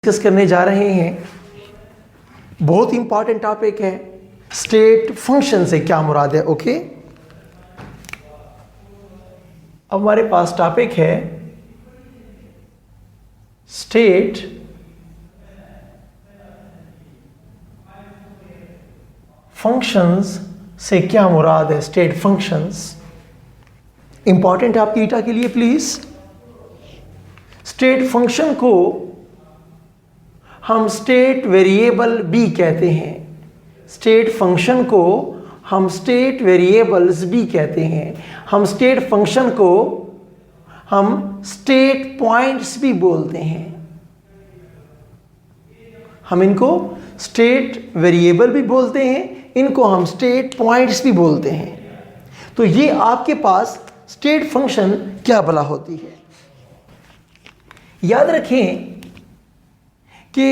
Discuss करने जा रहे हैं। बहुत इंपॉर्टेंट टॉपिक है, स्टेट फंक्शन से क्या मुराद है। ओके, अब हमारे पास टॉपिक है स्टेट फंक्शंस से क्या मुराद है। स्टेट फंक्शंस इंपॉर्टेंट है आपकी ईटा के लिए। प्लीज, स्टेट फंक्शन को हम स्टेट वेरिएबल भी कहते हैं। स्टेट फंक्शन को हम स्टेट वेरिएबल्स भी कहते हैं। हम स्टेट फंक्शन को हम स्टेट पॉइंट्स भी बोलते हैं। हम इनको स्टेट वेरिएबल भी बोलते हैं, इनको हम स्टेट पॉइंट्स भी बोलते हैं। तो ये आपके पास स्टेट फंक्शन क्या भला होती है। याद रखें कि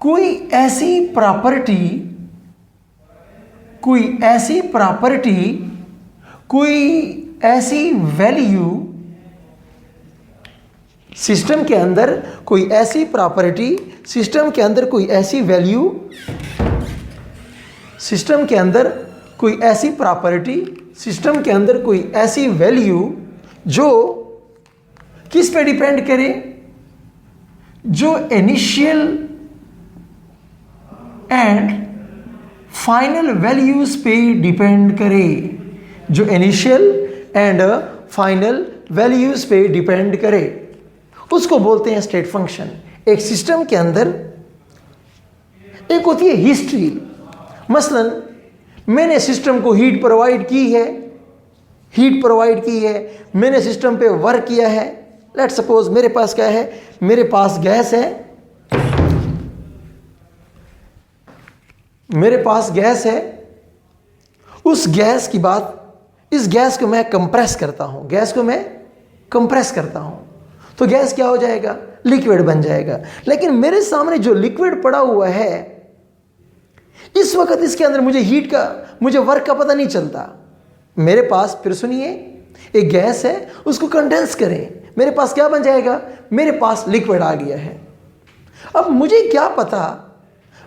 कोई ऐसी प्रॉपर्टी, कोई ऐसी वैल्यू सिस्टम के अंदर, कोई ऐसी प्रॉपर्टी सिस्टम के अंदर, कोई ऐसी वैल्यू सिस्टम के अंदर, कोई ऐसी प्रॉपर्टी सिस्टम के अंदर, कोई ऐसी वैल्यू जो किस पे डिपेंड करे, जो इनिशियल एंड फाइनल वैल्यूज पे डिपेंड करे, जो इनिशियल एंड फाइनल वैल्यूज पे डिपेंड करे, उसको बोलते हैं स्टेट फंक्शन। एक सिस्टम के अंदर एक होती है हिस्ट्री। मसलन मैंने सिस्टम को हीट प्रोवाइड की है, मैंने सिस्टम पे वर्क किया है। लेट सपोज मेरे पास क्या है, मेरे पास गैस है, उस गैस की बात, इस गैस को मैं कंप्रेस करता हूं, तो गैस क्या हो जाएगा, लिक्विड बन जाएगा। लेकिन मेरे सामने जो लिक्विड पड़ा हुआ है इस वक्त, इसके अंदर मुझे वर्क का पता नहीं चलता। मेरे पास, फिर सुनिए, एक गैस है, उसको कंडेंस करें, मेरे पास क्या बन जाएगा, मेरे पास लिक्विड आ गया है। अब मुझे क्या पता,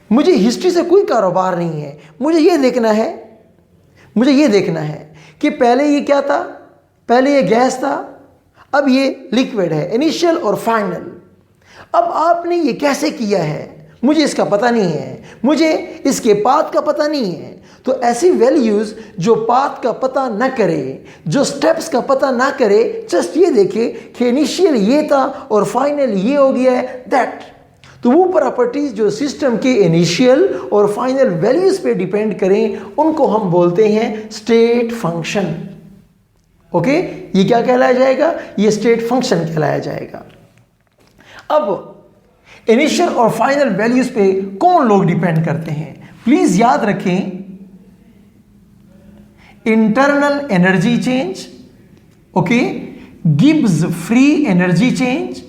मुझे हिस्ट्री से कोई कारोबार नहीं है। मुझे ये देखना है कि पहले ये क्या था, पहले ये गैस था, अब ये लिक्विड है, इनिशियल और फाइनल। अब आपने ये कैसे किया है मुझे इसका पता नहीं है, मुझे इसके पाथ का पता नहीं है। तो ऐसी वैल्यूज जो पाथ का पता न करे, जो स्टेप्स का पता ना करे, जस्ट ये देखे कि इनिशियल ये था और फाइनल ये हो गया है, दैट। तो वो प्रॉपर्टीज जो सिस्टम के इनिशियल और फाइनल वैल्यूज पे डिपेंड करें, उनको हम बोलते हैं स्टेट फंक्शन। ओके, ये क्या कहलाया जाएगा, ये स्टेट फंक्शन कहलाया जाएगा। अब इनिशियल और फाइनल वैल्यूज पे कौन लोग डिपेंड करते हैं, प्लीज याद रखें। Internal energy change, okay, Gibbs free energy change,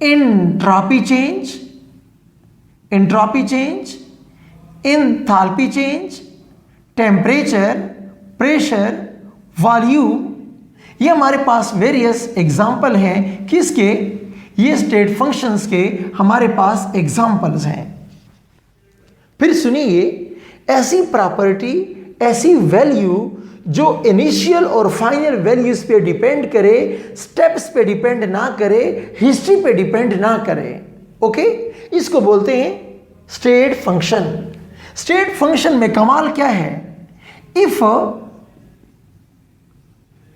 entropy change, enthalpy change, temperature, pressure, volume. ये हमारे पास वेरियस एग्जाम्पल हैं किसके, ये स्टेट फंक्शंस के हमारे पास एग्जाम्पल्स हैं। फिर सुनिए, ऐसी प्रॉपर्टी, ऐसी वैल्यू जो इनिशियल और फाइनल वैल्यूज पे डिपेंड करे, स्टेप्स पे डिपेंड ना करे, हिस्ट्री पे डिपेंड ना करे, ओके, इसको बोलते हैं स्टेट फंक्शन। स्टेट फंक्शन में कमाल क्या है, if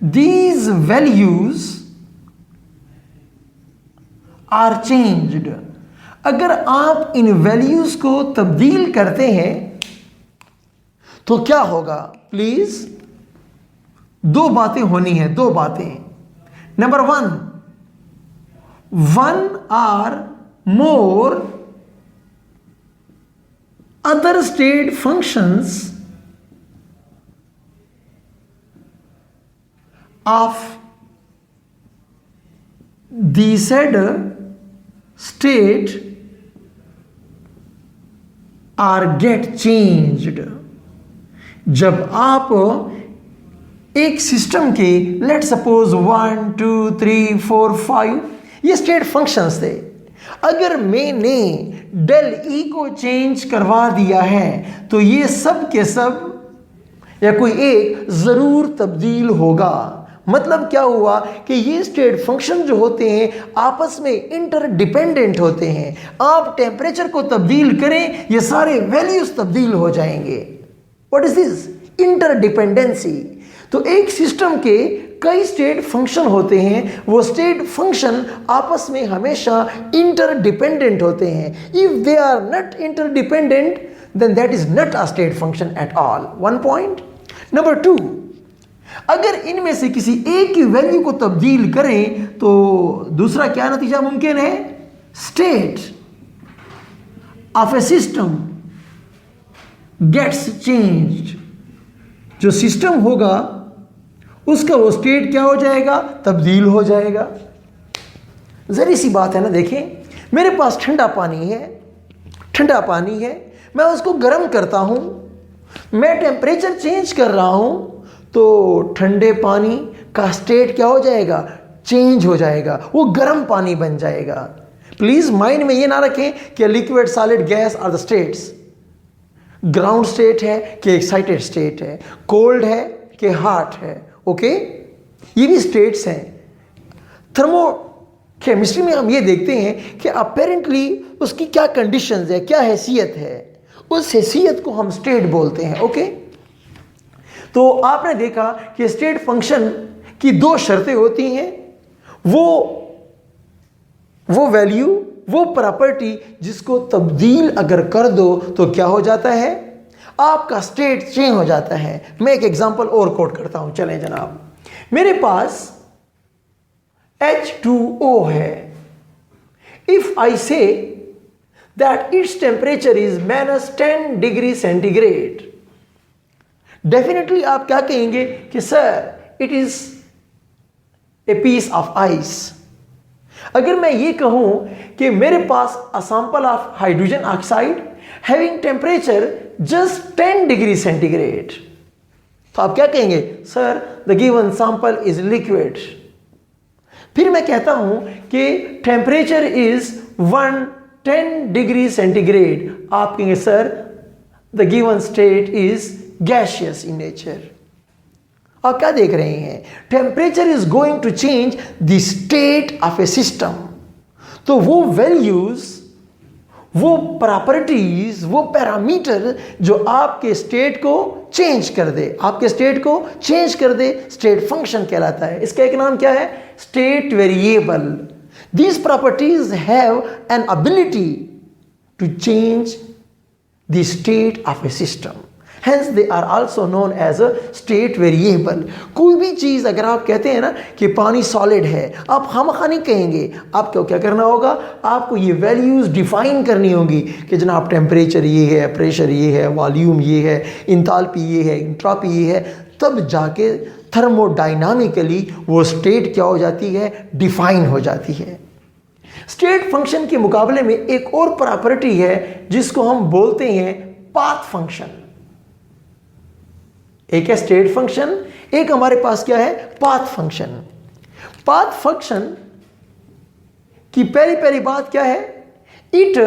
these values are changed, अगर आप इन वैल्यूज को तब्दील करते हैं तो क्या होगा। प्लीज, दो बातें होनी है, दो बातें। Number one or more other state functions of the said state are get changed। जब आप एक सिस्टम के लेट सपोज 1 2 3 4 5 ये स्टेट फंक्शंस थे। अगर मैंने डेल ई को चेंज करवा दिया है तो ये सब के सब या कोई एक ज़रूर तब्दील होगा। मतलब क्या हुआ कि ये स्टेट फंक्शन जो होते हैं आपस में इंटरडिपेंडेंट होते हैं। आप टेम्परेचर को तब्दील करें, ये सारे वैल्यूज तब्दील हो जाएंगे। What is this? इंटरडिपेंडेंसी। तो एक सिस्टम के कई स्टेट फंक्शन होते हैं, वो स्टेट फंक्शन आपस में हमेशा इंटरडिपेंडेंट होते हैं। If they are not interdependent then that is not a state function at all. One point. Number two, अगर इनमें से किसी एक की वैल्यू को तब्दील करें तो दूसरा क्या नतीजा मुमकिन है? State of a system gets changed. जो सिस्टम होगा उसका वो स्टेट क्या हो जाएगा? तब्दील हो जाएगा। जरी सी बात है ना। देखें, मेरे पास ठंडा पानी है, मैं उसको गर्म करता हूं, मैं टेम्परेचर चेंज कर रहा हूं तो ठंडे पानी का स्टेट क्या हो जाएगा? चेंज हो जाएगा, वो गर्म पानी बन जाएगा। प्लीज माइंड में ये ना रखें कि liquid, solid, gas are the states. Ground state है कि एक्साइटेड स्टेट है, कोल्ड है कि हॉट है। ओके, ये भी स्टेट्स हैं। थर्मोकेमिस्ट्री में हम ये देखते हैं कि अपेरेंटली उसकी क्या कंडीशंस है, क्या हैसियत है, उस हैसियत को हम स्टेट बोलते हैं। ओके, तो आपने देखा कि स्टेट फंक्शन की दो शर्तें होती हैं। वो वैल्यू, वो प्रॉपर्टी जिसको तब्दील अगर कर दो तो क्या हो जाता है? आपका स्टेट चेंज हो जाता है। मैं एक एग्जांपल और कोट करता हूं। चलें जनाब, मेरे पास H2O है। If I say that it's temperature is -10 degree centigrade, definitely आप क्या कहेंगे कि sir it is a piece of ice. अगर मैं ये कहूं कि मेरे पास a sample of hydrogen oxide having temperature just 10 degree centigrade, तो आप क्या कहेंगे? Sir the given sample is liquid. फिर मैं कहता हूं कि टेम्परेचर इज 110 डिग्री सेंटीग्रेड, आप कहेंगे sir the given state is gaseous in nature. आप क्या देख रहे हैं? Temperature is going to change the state of a system. तो वो वैल्यूज, वो प्रॉपर्टीज, वो पैरामीटर जो आपके स्टेट को चेंज कर दे, स्टेट फंक्शन कहलाता है। इसका एक नाम क्या है? State variable. These properties have an ability to change the state of a system, hence they are also known as a state variable। कोई भी चीज़ अगर आप कहते हैं ना कि पानी सॉलिड है, आप खामखा नहीं कहेंगे। आपको क्या करना होगा? आपको ये वैल्यूज़ डिफाइन करनी होगी कि जनाब टेम्परेचर ये है, प्रेशर ये है, वॉल्यूम ये है, इंथैल्पी ये है, एंट्रोपी ये है। तब जाके थर्मोडाइनामिकली वो स्टेट क्या हो जाती है? डिफाइन हो जाती है। स्टेट फंक्शन के मुकाबले में एक और प्रॉपर्टी है जिसको हम बोलते हैं पाथ फंक्शन। एक है स्टेट फंक्शन, एक हमारे पास क्या है? Path function. पाथ फंक्शन की पहली बात क्या है? It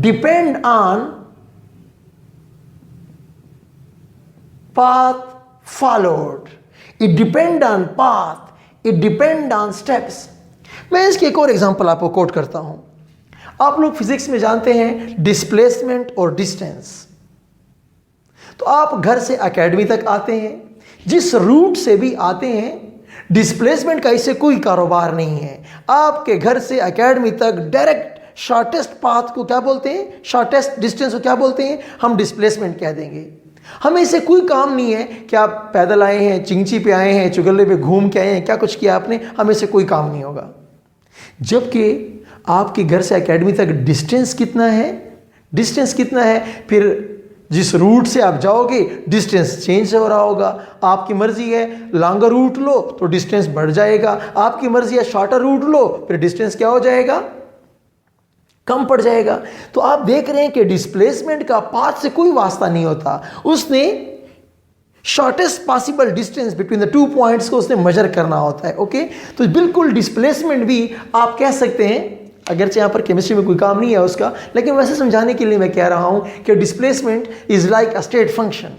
depend on path followed, it depend on path, it depend on steps. मैं इसकी एक और एग्जांपल आपको कोट करता हूं। आप लोग फिजिक्स में जानते हैं डिस्प्लेसमेंट और डिस्टेंस। तो आप घर से एकेडमी तक आते हैं, जिस रूट से भी आते हैं, डिस्प्लेसमेंट का इससे कोई कारोबार नहीं है। आपके घर से एकेडमी तक डायरेक्ट शॉर्टेस्ट पाथ को क्या बोलते हैं? शॉर्टेस्ट डिस्टेंस को क्या बोलते हैं? हम डिस्प्लेसमेंट कह देंगे। हमें इससे कोई काम नहीं है कि आप पैदल आए हैं, चिंची पे आए हैं, चुगले पे घूम के आए हैं, क्या कुछ किया आपने, हमें इससे कोई काम नहीं होगा। जबकि आपके घर से एकेडमी तक डिस्टेंस कितना है? फिर जिस रूट से आप जाओगे डिस्टेंस चेंज हो रहा होगा। आपकी मर्जी है लॉन्गर रूट लो तो डिस्टेंस बढ़ जाएगा, आपकी मर्जी है शॉर्टर रूट लो फिर डिस्टेंस क्या हो जाएगा? कम पड़ जाएगा। तो आप देख रहे हैं कि डिस्प्लेसमेंट का पाथ से कोई वास्ता नहीं होता। उसने shortest possible distance between the two points को उसने मेजर करना होता है। ओके, तो बिल्कुल डिस्प्लेसमेंट भी आप कह सकते हैं, अगरचे यहाँ पर केमिस्ट्री में कोई काम नहीं है उसका, लेकिन वैसे समझाने के लिए मैं कह रहा हूं कि displacement is like a state function,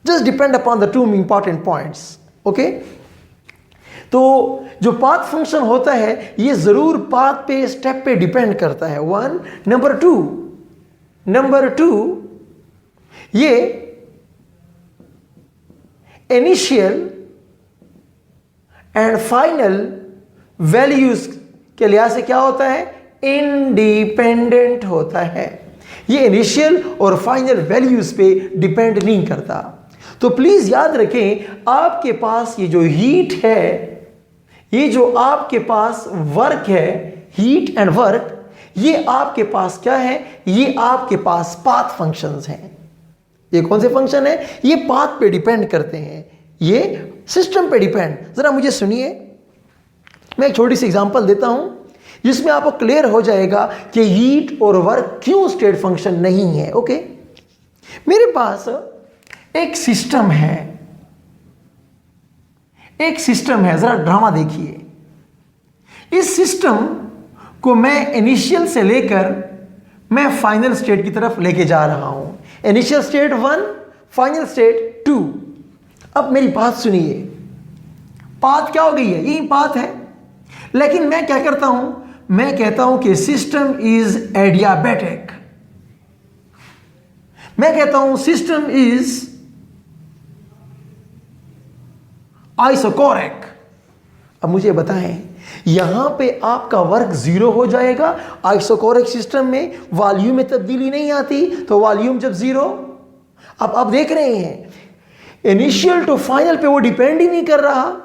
just depend upon the two important points. Okay, तो जो पाथ फंक्शन होता है ये जरूर पाथ पे, स्टेप पे डिपेंड करता है। वन, नंबर टू ये इनिशियल एंड फाइनल वैल्यूज के लिहाज से क्या होता है, इंडिपेंडेंट होता है। ये इनिशियल और फाइनल वैल्यूज पे डिपेंड नहीं करता। तो प्लीज याद रखें, आपके पास ये जो हीट है, ये जो आपके पास वर्क है, हीट एंड वर्क, ये आपके पास क्या है, ये आपके पास पाथ फंक्शंस हैं। ये कौन से फंक्शन है, ये पाथ पे डिपेंड करते हैं, ये सिस्टम पे डिपेंड। जरा मुझे सुनिए, मैं एक छोटी सी एग्जांपल देता हूं जिसमें आपको क्लियर हो जाएगा कि हीट और वर्क क्यों स्टेट फंक्शन नहीं है। ओके, मेरे पास एक सिस्टम है, जरा ड्रामा देखिए। इस सिस्टम को मैं इनिशियल से लेकर मैं फाइनल स्टेट की तरफ लेके जा रहा हूं। Initial state 1, final state 2। अब मेरी बात सुनिए, पाथ क्या हो गई है, यही पाथ है, लेकिन मैं क्या करता हूं, मैं कहता हूं कि सिस्टम इज एडियाबैटिक, मैं कहता हूं सिस्टम इज आइसोकोरिक। अब मुझे बताएं, यहां पे आपका वर्क जीरो हो जाएगा। आइसोकोरिक सिस्टम में वॉल्यूम में तब्दीली नहीं आती, तो वॉल्यूम जब जीरो, अब आप देख रहे हैं इनिशियल टू फाइनल पे वो डिपेंड ही नहीं कर रहा।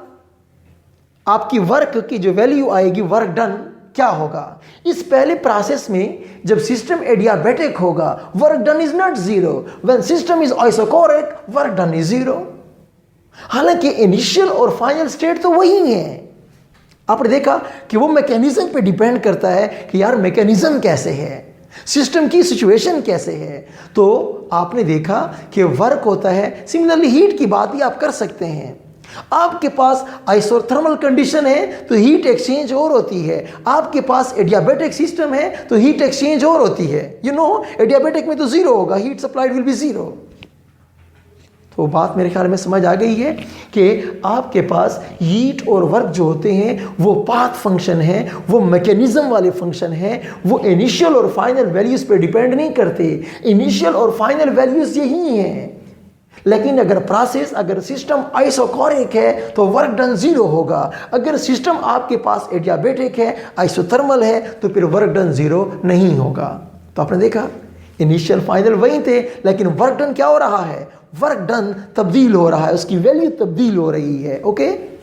आपकी वर्क की जो वैल्यू आएगी, वर्क डन, क्या होगा, इस पहले प्रोसेस में जब सिस्टम एडियाबैटिक होगा, work done is not zero. When system is isochoric, work done is zero. हालांकि इनिशियल और फाइनल स्टेट तो वही है। आपने देखा कि वो मैकेनिज्म पे डिपेंड करता है कि यार मैकेनिज्म कैसे है, सिस्टम की सिचुएशन कैसे है। तो आपने देखा कि वर्क होता है। सिमिलरली हीट की बात भी आप कर सकते हैं। आपके पास आइसोथर्मल कंडीशन है तो हीट एक्सचेंज और होती है। आपके पास एडियाबैटिक सिस्टम है तो हीट एक्सचेंज और होती है। एडियाबैटिक में तो जीरो होगा, heat supplied will be zero. तो बात मेरे ख्याल में समझ आ गई है कि आपके पास हीट और वर्क जो होते हैं वो पाथ फंक्शन है, वो मैकेनिज्म वाले फंक्शन है, वो इनिशियल और फाइनल वैल्यूज पे डिपेंड नहीं करते। इनिशियल और फाइनल वैल्यूज यही हैं। लेकिन अगर सिस्टम आइसोकोरिक है तो वर्क डन जीरो होगा। अगर सिस्टम आपके पास एडियाबैटिक है, आइसोथर्मल है, तो फिर वर्क डन जीरो नहीं होगा। तो आपने देखा इनिशियल फाइनल वही थे, लेकिन वर्क डन क्या हो रहा है, वर्क डन तब्दील हो रहा है, उसकी वैल्यू तब्दील हो रही है। ओके।